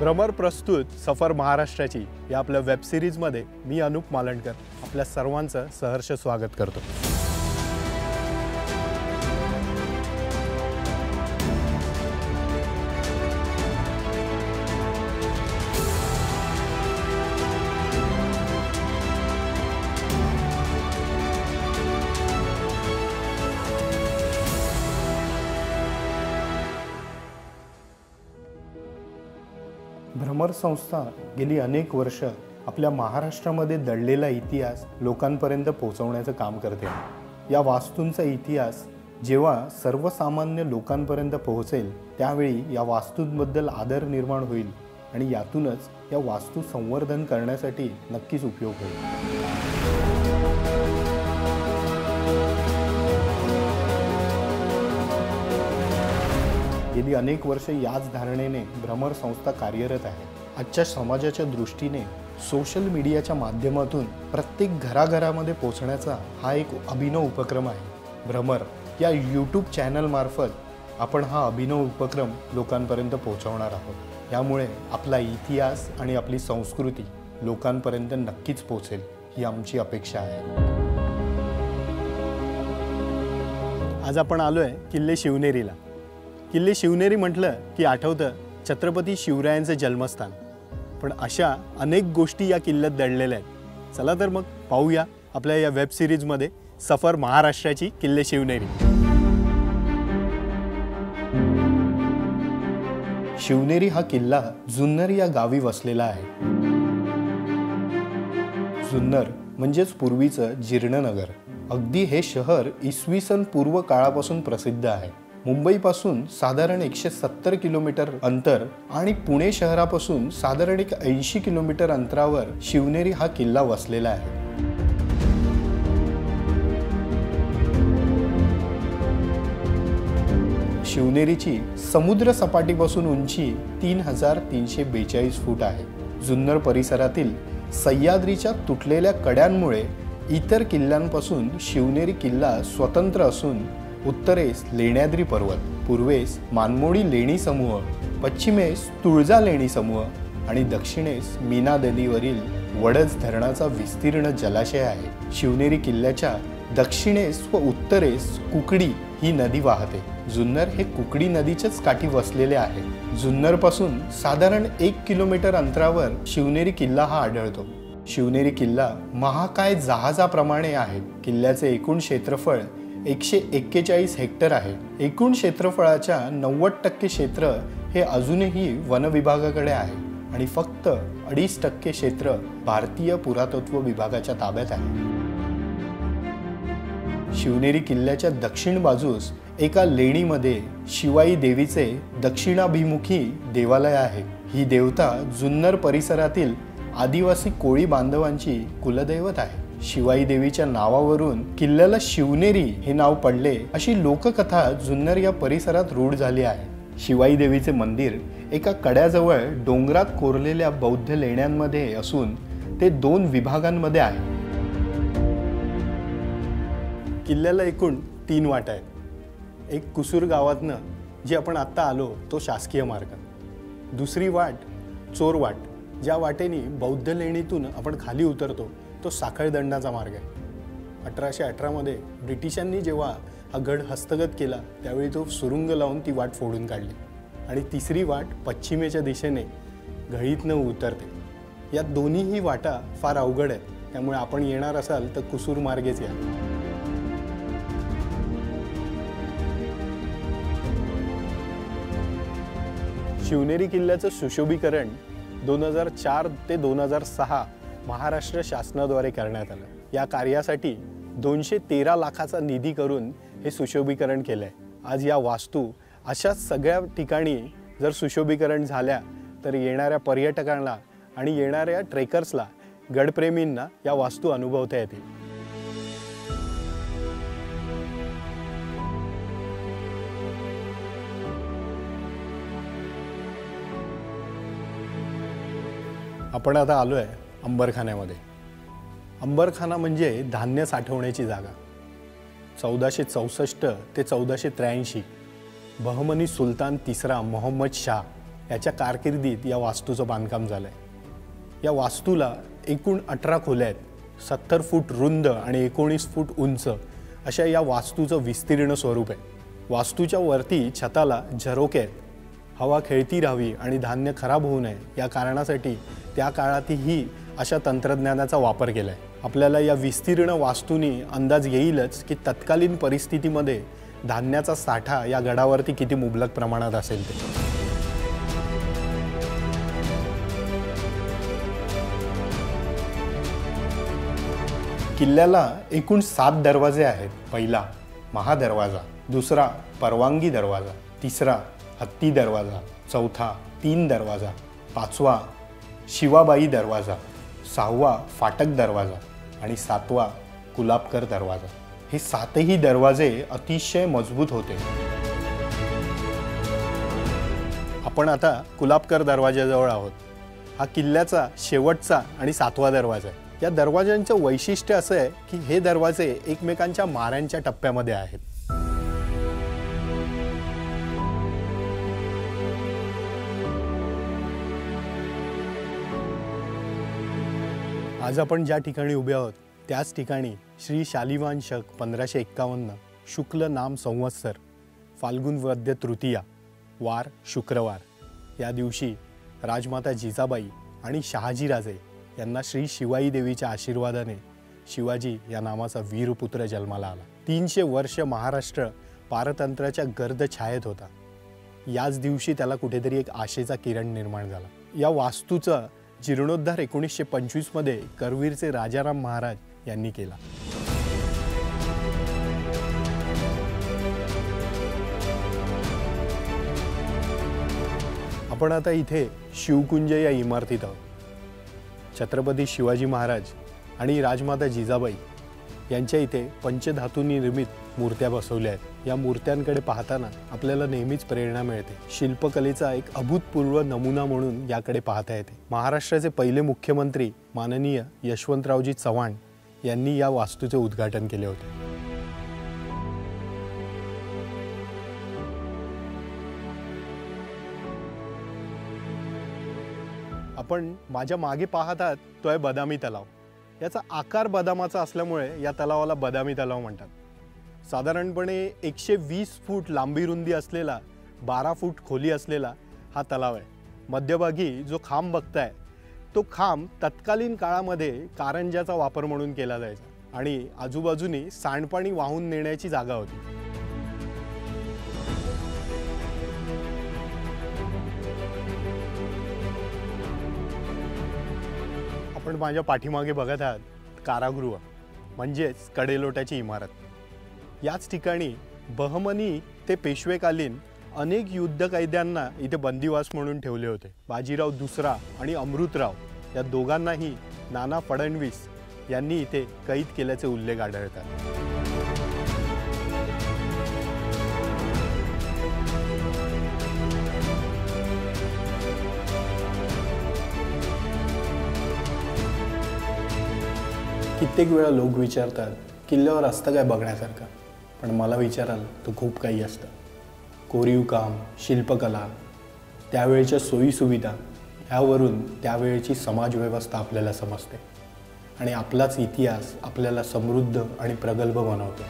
भ्रमर प्रस्तुत सफर महाराष्ट्राची या आपल्या वेब सिरीजमध्ये मी अनुप मालणकर आपल्या सर्वांचं सहर्ष स्वागत करतो। भ्रमर संस्था गेली अनेक वर्ष आपल्या महाराष्ट्रामध्ये दडलेला इतिहास लोकांपर्यंत पोहोचवण्याचं काम करते। या वास्तूंचा इतिहास जेव्हा सर्वसामान्य लोकांपर्यंत पोहोचेल त्यावेळी या वास्तूंबद्दल आदर निर्माण होईल आणि यातूनच या वास्तू संवर्धन करण्यासाठी नक्कीच उपयोग होईल। गेली अनेक वर्ष याच धारणेने भ्रमर संस्था कार्यरत आहे। आजच्या समाजाच्या दृष्टीने सोशल मीडियाच्या माध्यमातून प्रत्येक घराघरामध्ये पोहोचण्याचा हा एक अभिनव उपक्रम आहे। भ्रमर या यूट्यूब चॅनल मार्फत आपण हा अभिनव उपक्रम लोकांपर्यंत पोहोचवणार आहोत। यामुळे आपला इतिहास आणि आपली संस्कृती लोकांपर्यंत नक्कीच पोहोचेल ही आमची अपेक्षा आहे। आज आपण आलोय किल्ले शिवनेरीला। किल्ले शिवनेरी म्हटलं की आठवतं छत्रपती शिवरायांचं जन्मस्थान, पण अशा अनेक गोष्टी या किल्ल्यात दडलेल्या आहेत। चला तर मग पाहूया आपल्या या वेब सिरीजमध्ये सफर महाराष्ट्राची किल्ले शिवनेरी। शिवनेरी हा किल्ला जुन्नर या गावी वसलेला आहे। जुन्नर म्हणजेच पूर्वीचं जीर्णनगर। अगदी हे शहर इसवी सन पूर्व काळापासून प्रसिद्ध आहे। मुंबईपासून साधारण 170 किलोमीटर अंतर आणि पुणे शहरापासून साधारण 80 किलोमीटर अंतरावर शिवनेरी हा किल्ला वसलेला आहे। शिवनेरीची समुद्र सपाटीपासून उंची 3342 फूट आहे। जुन्नर परिसरातील सह्याद्रीच्या तुटलेल्या कड्यांमुळे इतर किल्ल्यांपासून शिवनेरी किल्ला स्वतंत्र असून उत्तरेस लेण्याद्री पर्वत, पूर्वेस मानमोडी लेणी समूह, पश्चिमेस तुळजा लेणी समूह आणि दक्षिणेस मीना नदीवरील वडज धरणाचा विस्तीर्ण जलाशय आहे। शिवनेरी किल्ल्याच्या दक्षिणेस व उत्तरेस कुकडी ही नदी वाहते। जुन्नर हे कुकडी नदीच्याच काठी वसलेले आहे। जुन्नर पासून साधारण 1 किलोमीटर अंतरावर शिवनेरी किल्ला हा आढळतो। शिवनेरी किल्ला महाकाय जहाजाप्रमाणे आहे। किल्ल्याचे एकूण क्षेत्रफळ 141 हेक्टर आहे। एकूण क्षेत्रफळाच्या 90% क्षेत्र हे अजूनही वन विभागाकडे आहे आणि फक्त 2.5% क्षेत्र भारतीय पुरातत्व विभागाच्या ताब्यात आहे। शिवनेरी किल्ल्याच्या दक्षिण बाजूस एका लेणीमध्ये शिवाई देवीचे दक्षिणाभिमुखी देवालय आहे। ही देवता जुन्नर परिसरातील आदिवासी कोळी बांधवांची कुलदैवत आहे। शिवाई देवीच्या नावावरून किल्ल्याला शिवनेरी हे नाव पडले अशी लोककथा जुन्नर या परिसरात रूढ झाली आहे। शिवाई देवीचे मंदिर एका कड्याजवळ डोंगरात कोरलेल्या बौद्ध लेण्यांमध्ये असून ते 2 विभागांमध्ये आहे। किल्ल्याला एकूण 3 वाटा आहेत। एक कुसूर गावातनं जी आपण आता आलो तो शासकीय मार्ग, दुसरी वाट चोर वाट, ज्या वाटेने बौद्ध लेणीतून आपण खाली उतरतो तो साखळदंडाचा मार्ग आहे। 1818 मध्ये ब्रिटिशांनी जेव्हा हा गड हस्तगत केला त्यावेळी तो सुरुंग लावून ती वाट फोडून काढली आणि तिसरी वाट पश्चिमेच्या दिशेने घळीतनं उतरते। या दोन्हीही वाटा फार अवघड आहेत, त्यामुळे आपण येणार असाल तर कुसूर मार्गेच या। शिवनेरी किल्ल्याचं सुशोभीकरण 2004 ते 2006 महाराष्ट्र शासनाद्वारे करण्यात आलं। या कार्यासाठी 213 लाखाचा निधी करून हे सुशोभीकरण केलंय। आज या वास्तू अशाच सगळ्या ठिकाणी जर सुशोभीकरण झाल्या तर येणाऱ्या पर्यटकांना आणि येणाऱ्या ट्रेकर्सला, गडप्रेमींना या वास्तू अनुभवता येतील। आपण आता आलोय अंबरखान्यामध्ये। अंबरखाना म्हणजे धान्य साठवण्याची जागा। 1464 ते 1483 बहमनी सुलतान तिसरा मोहम्मद शाह याच्या कारकिर्दीत या वास्तूचं बांधकाम झालं आहे। या वास्तूला एकूण 18 खोल्या आहेत, 70 फूट रुंद आणि 19 फूट उंच अशा या वास्तूचं विस्तीर्ण स्वरूप आहे। वास्तूच्या वरती छताला झरोके आहेत। हवा खेळती राहावी आणि धान्य खराब होऊ नये या कारणासाठी त्या काळातही अशा तंत्रज्ञानाचा वापर केला आहे। आपल्याला या विस्तीर्ण वास्तूनी अंदाज येईलच की तत्कालीन परिस्थितीमध्ये धान्याचा साठा या गडावरती किती मुबलक प्रमाणात असेल ते। किल्ल्याला एकूण 7 दरवाजे आहेत। पहिला महादरवाजा, दुसरा परवानगी दरवाजा, तिसरा हत्ती दरवाजा, चौथा 3 दरवाजा, पाचवा शिवाबाई दरवाजा, 6वा फाटक दरवाजा आणि 7वा कुलाबकर दरवाजा। हे 7ही दरवाजे अतिशय मजबूत होते। आपण आता कुलाबकर दरवाजाजवळ आहोत। हा किल्ल्याचा शेवटचा आणि 7वा दरवाजा आहे। या दरवाजांचं वैशिष्ट्य असं आहे की हे दरवाजे एकमेकांच्या माऱ्यांच्या टप्प्यामध्ये आहेत। आज आपण ज्या ठिकाणी उभे आहोत त्याच ठिकाणी श्री शालिवाहन शक 1551 शुक्ल नाम संवत्सर फाल्गुन वद्य तृतीया वार शुक्रवार या दिवशी राजमाता जिजाबाई आणि शहाजीराजे यांना श्री शिवाई देवीच्या आशीर्वादाने शिवाजी या नामाचा वीरपुत्र जन्माला आला। 300 वर्ष महाराष्ट्र पारतंत्र्याच्या गर्द छायेत होता। याच दिवशी त्याला कुठेतरी एक आशेचा किरण निर्माण झाला। या वास्तूचा जीर्णोद्धार 1925 मध्ये करवीरचे राजाराम महाराज यांनी केला। आपण आता इथे शिवकुंज या इमारतीत आहोत। छत्रपती शिवाजी महाराज आणि राजमाता जिजाबाई यांच्या इथे पंचधातूंनी निर्मित मूर्त्या बसवल्या आहेत। या मूर्त्यांकडे पाहताना आपल्याला नेहमीच प्रेरणा मिळते। शिल्पकलेचा एक अभूतपूर्व नमुना म्हणून याकडे पाहता येते। महाराष्ट्राचे पहिले मुख्यमंत्री माननीय यशवंतरावजी चव्हाण यांनी या वास्तूचे उद्घाटन केले होते। आपण माझ्या मागे पाहत आहात तो आहे बदामी तलाव। याचा आकार बदामाचा असल्यामुळे या तलावाला बदामी तलाव म्हणतात। साधारणपणे 120 फूट लांबी रुंदी असलेला 12 फूट खोली असलेला हा तलाव आहे। मध्यभागी जो खांब बघताय तो खांब तत्कालीन काळामध्ये कारंजाचा वापर म्हणून केला जायचा आणि आजूबाजूनी सांडपाणी वाहून नेण्याची जागा होती। आपण माझ्या पाठीमागे बघत आहात कारागृह म्हणजेच कडेलोट्याची इमारत। याच ठिकाणी बहमनी ते पेशवेकालीन अनेक युद्ध कैद्यांना इथे बंदिवास म्हणून ठेवले होते। बाजीराव दुसरा आणि अमृतराव या दोघांनाही नाना फडणवीस यांनी इथे कैद केल्याचे उल्लेख आढळतात। कित्येक वेळा लोक विचारतात किल्ल्यावर असतं काय बघण्यासारखं, पण मला विचाराल तर खूप काही असतं। कोरीव काम, शिल्पकला, त्यावेळच्या सोयीसुविधा ह्यावरून त्यावेळची समाजव्यवस्था आपल्याला समजते आणि आपलाच इतिहास आपल्याला समृद्ध आणि प्रगल्भ बनवतो।